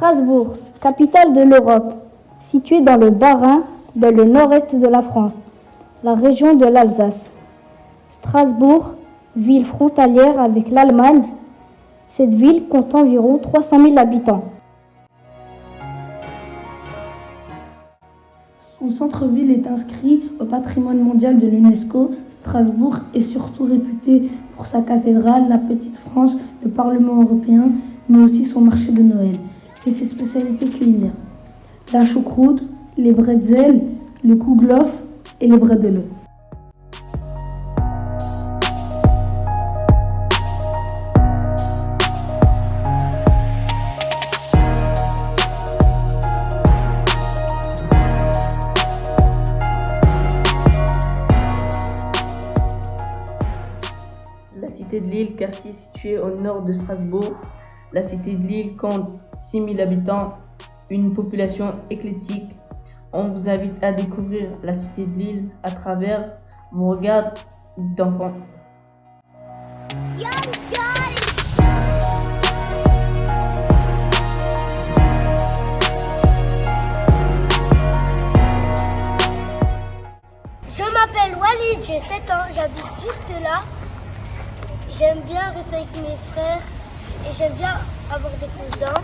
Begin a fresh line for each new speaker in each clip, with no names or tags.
Strasbourg, capitale de l'Europe, située dans le Bas-Rhin, dans le nord-est de la France, la région de l'Alsace. Strasbourg, ville frontalière avec l'Allemagne, cette ville compte environ 300 000 habitants.
Son centre-ville est inscrit au patrimoine mondial de l'UNESCO. Strasbourg est surtout réputé pour sa cathédrale, la Petite France, le Parlement européen, mais aussi son marché de Noël et ses spécialités culinaires. La choucroute, les bretzels, le kouglof et les bredelen.
La cité de Lille, quartier situé au nord de Strasbourg. La cité de Lille compte 6 000 habitants, une population éclectique. On vous invite à découvrir la cité de Lille à travers vos regards d'enfants.
Je m'appelle Walid, j'ai 7 ans, j'habite juste là. J'aime bien rester avec mes frères et j'aime bien avoir des cousins,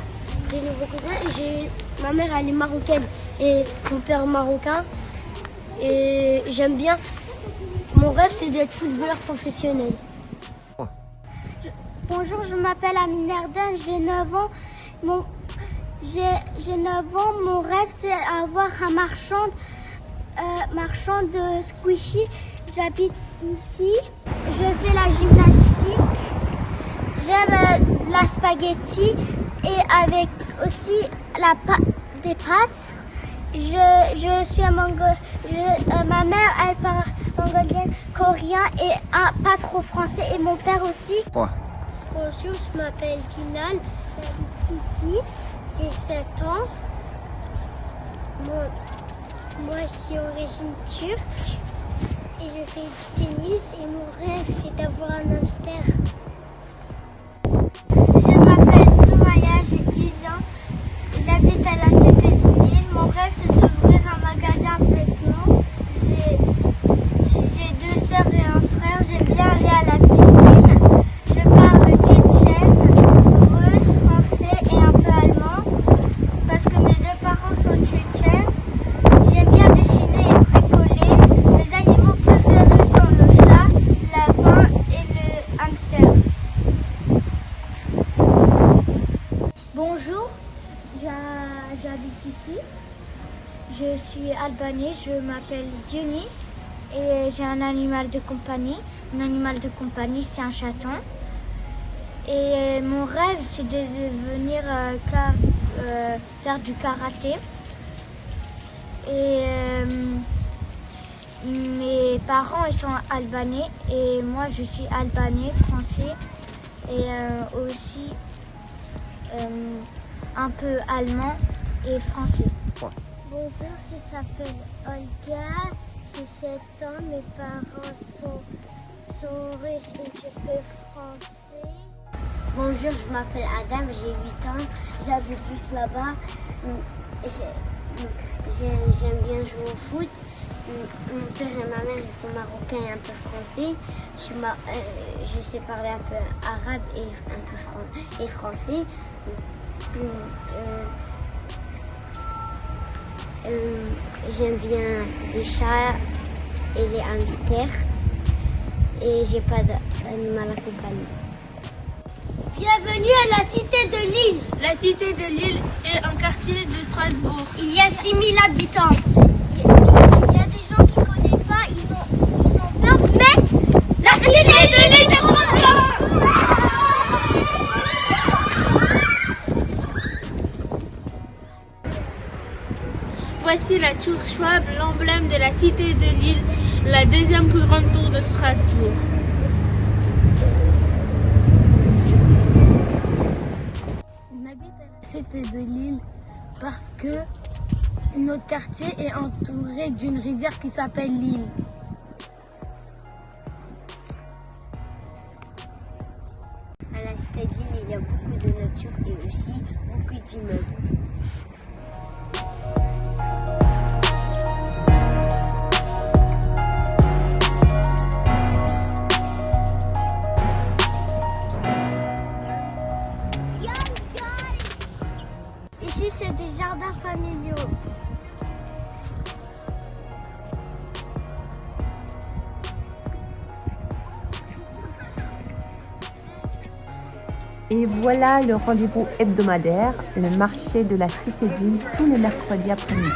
des nouveaux cousins. Et ma mère elle est marocaine et mon père marocain. Et j'aime bien, mon rêve c'est d'être footballeur professionnel.
Bonjour, je m'appelle Amine Erden, j'ai 9 ans. J'ai 9 ans, mon rêve c'est avoir un marchand de squishy. J'habite ici, je fais la gymnastique, j'aime la spaghetti et avec aussi des pâtes. Je suis ma mère elle parle mongolien, coréen et pas trop français et mon père aussi.
Ouais.
Bonjour, je m'appelle Bilal, j'habite ici, j'ai 7 ans. Moi je suis d'origine turque et je fais du tennis et mon rêve c'est d'avoir un hamster.
Je m'appelle Soumaya, j'ai 10 ans, j'habite à la cité de Lille. Mon rêve c'est d'ouvrir un magasin de vêtements. J'ai 2 sœurs et un frère, j'aime bien aller à la piscine. Je parle tchétchène, russe, français et un peu allemand parce que mes 2 parents sont tchétchènes. J'aime bien dessiner et bricoler. Mes animaux préférés sont le chat, le lapin et le hamster.
Bonjour, j'habite ici. Je suis albanais, je m'appelle Dionis et j'ai un animal de compagnie. Mon animal de compagnie, c'est un chaton. Et mon rêve, c'est de devenir faire du karaté. Et mes parents, ils sont albanais et moi, je suis albanais, français et aussi un peu allemand et français.
Bonjour, je s'appelle Olga, j'ai 7 ans, mes parents sont russes et je peu français.
Bonjour, je m'appelle Adam, j'ai 8 ans, j'habite juste là-bas. J'aime bien jouer au foot. Mon père et ma mère ils sont marocains et un peu français. Je sais parler un peu arabe et un peu français. J'aime bien les chats et les hamsters et j'ai pas d'animal à compagnie.
Bienvenue à la cité de Lille.
La cité de Lille est un quartier de Strasbourg.
Il y a 6 000 habitants. Il y a des gens qui ne connaissent pas, ils ont peur, mais la cité de Lille est trop bien.
Voici la tour Schwab, l'emblème de la cité de Lille, la 2e plus grande tour de Strasbourg.
On habite à la cité de Lille parce que notre quartier est entouré d'une rivière qui s'appelle l'Ille.
À la cité
cité de Lille, il y a beaucoup de nature et aussi beaucoup d'immeubles. Ici, c'est des jardins familiaux.
Et voilà le rendez-vous hebdomadaire, le marché de la Cité de Lille, tous les mercredis après-midi.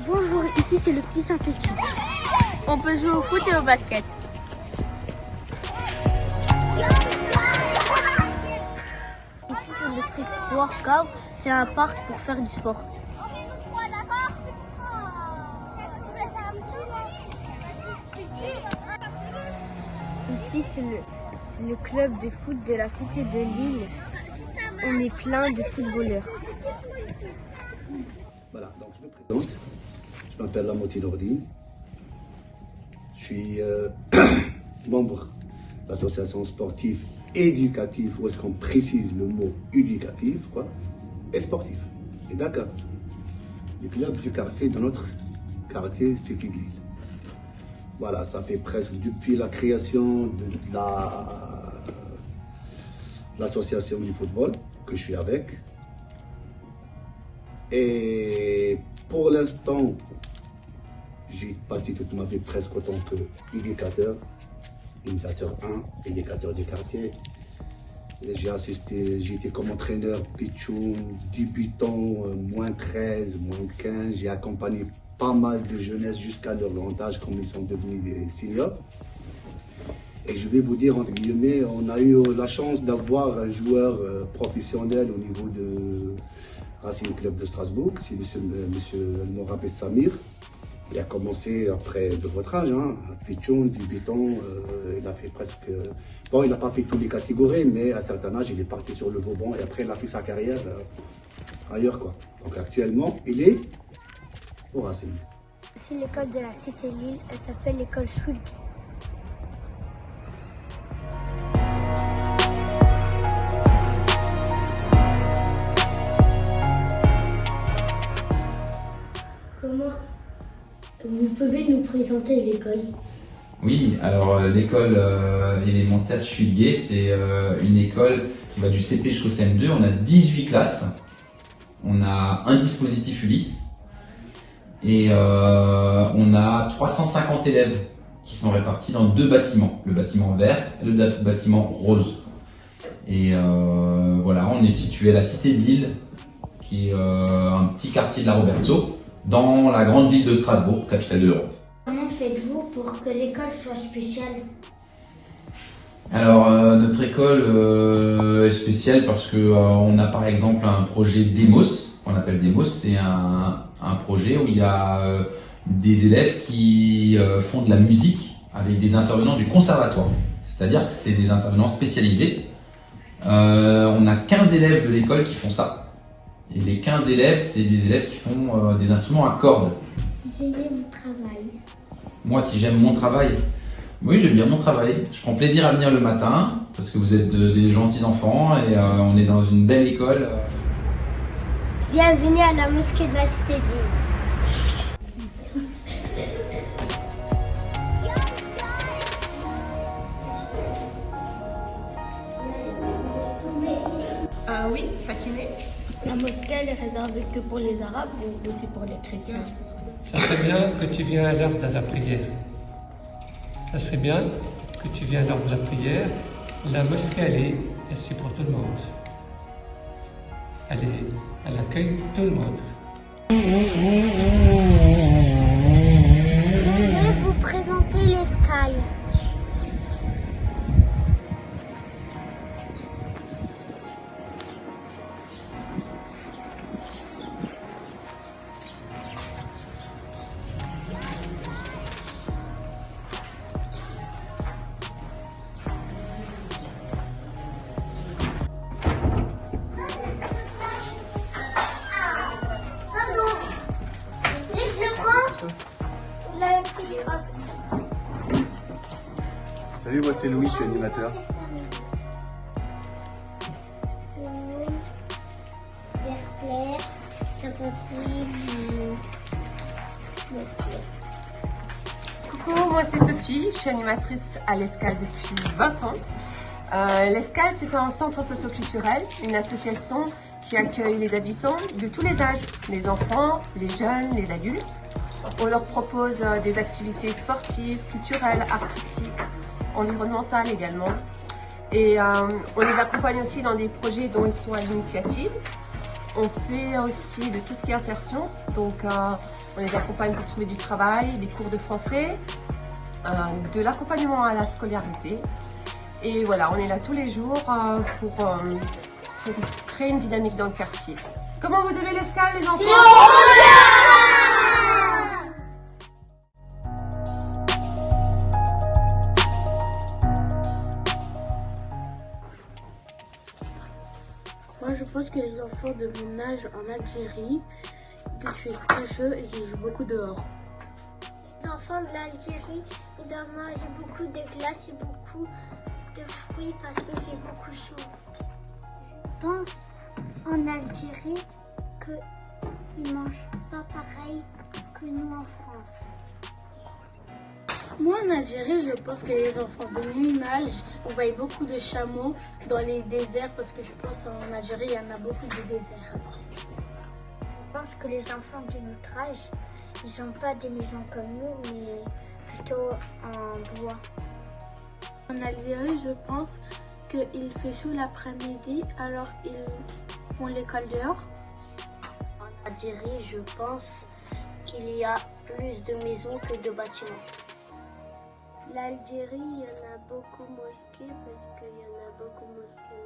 Bonjour, ici c'est le petit synthétique.
On peut jouer au foot et au basket.
Ici c'est le street workout, c'est un parc pour faire du sport. Ici c'est le club de foot de la Cité de Lille. On est plein de footballeurs.
Voilà, donc je me présente. Je m'appelle Lamoti Nordine. Je suis membre de l'association sportive éducative, où est-ce qu'on précise le mot éducatif, quoi, et sportif. Et d'accord. Du club du quartier, de notre quartier Cité de Lille. Voilà, ça fait presque depuis la création de l'association du football que je suis avec. Et pour l'instant, j'ai passé toute ma vie presque autant qu'éducateur, initiateur 1, éducateur du quartier. J'ai assisté, j'ai été comme entraîneur pitchoun, débutant, moins 13, moins 15. J'ai accompagné pas mal de jeunesse jusqu'à leur grand âge, comme ils sont devenus des seniors. Et je vais vous dire, entre guillemets, on a eu la chance d'avoir un joueur professionnel au niveau de Racing Club de Strasbourg, c'est monsieur Morabet Samir. Il a commencé après de votre âge, hein, pitchoun, débutant, il a fait presque... Bon, il n'a pas fait toutes les catégories, mais à un certain âge, il est parti sur le Vauban et après, il a fait sa carrière ailleurs, quoi. Donc actuellement, il est au Racing.
C'est l'école de la Cité de Lille, elle s'appelle l'école Schulke.
Comment vous pouvez nous présenter l'école?
Oui, alors l'école élémentaire Schulke, c'est une école qui va du CP jusqu'au CM2. On a 18 classes, on a un dispositif Ulysse et on a 350 élèves qui sont répartis dans 2 bâtiments, le bâtiment vert et le bâtiment rose. Et voilà, on est situé à la Cité de Lille, qui est un petit quartier de la Roberto, dans la grande ville de Strasbourg, capitale de l'Europe.
Comment faites-vous pour que l'école soit spéciale?
Alors notre école est spéciale parce que on a par exemple un projet Demos, qu'on appelle Demos, c'est un projet où il y a des élèves qui font de la musique avec des intervenants du conservatoire. C'est-à-dire que c'est des intervenants spécialisés. On a 15 élèves de l'école qui font ça. Et les 15 élèves, c'est des élèves qui font des instruments à cordes.
Vous aimez votre travail?
Moi, si j'aime mon travail, oui, j'aime bien mon travail. Je prends plaisir à venir le matin parce que vous êtes des gentils enfants et on est dans une belle école.
Bienvenue à la mosquée de la Cité de Lille.
Oui, Fatimé.
La mosquée elle est réservée que pour les Arabes ou aussi pour les chrétiens?
Ça serait bien que tu viennes à l'heure de la prière. Ça serait bien que tu viennes à l'heure de la prière. La mosquée, c'est pour tout le monde. Elle accueille tout le monde.
Je vais vous présenter l'escale.
Salut, moi c'est Louis, je suis animateur.
faire un papier.
Coucou, moi c'est Sophie, je suis animatrice à l'Escale depuis 20 ans. L'Escale, c'est un centre socio-culturel, une association qui accueille les habitants de tous les âges, les enfants, les jeunes, les adultes. On leur propose des activités sportives, culturelles, artistiques, environnementales également. Et on les accompagne aussi dans des projets dont ils sont à l'initiative. On fait aussi de tout ce qui est insertion, donc on les accompagne pour trouver du travail, des cours de français, de l'accompagnement à la scolarité. Et voilà, on est là tous les jours pour créer une dynamique dans le quartier. Comment vous aimez l'Escale, les enfants?
Moi, je pense que les enfants de mon âge en Algérie, il fait très chaud et qu'ils jouent beaucoup dehors.
Les enfants de l'Algérie, ils doivent manger beaucoup de glace et beaucoup de fruits parce qu'il fait beaucoup chaud. Je pense en Algérie qu'ils ne mangent pas pareil que nous en France.
Moi, en Algérie, je pense que les enfants de mon âge, on voit beaucoup de chameaux dans les déserts parce que je pense qu'en Algérie, il y en a beaucoup de déserts.
Je pense que les enfants de notre âge, ils n'ont pas des maisons comme nous, mais plutôt en bois.
En Algérie, je pense qu'il fait chaud l'après-midi, alors ils font l'école dehors.
En Algérie, je pense qu'il y a plus de maisons que de bâtiments. L'Algérie, il y en a beaucoup de mosquées parce qu'il y en a beaucoup de mosquées.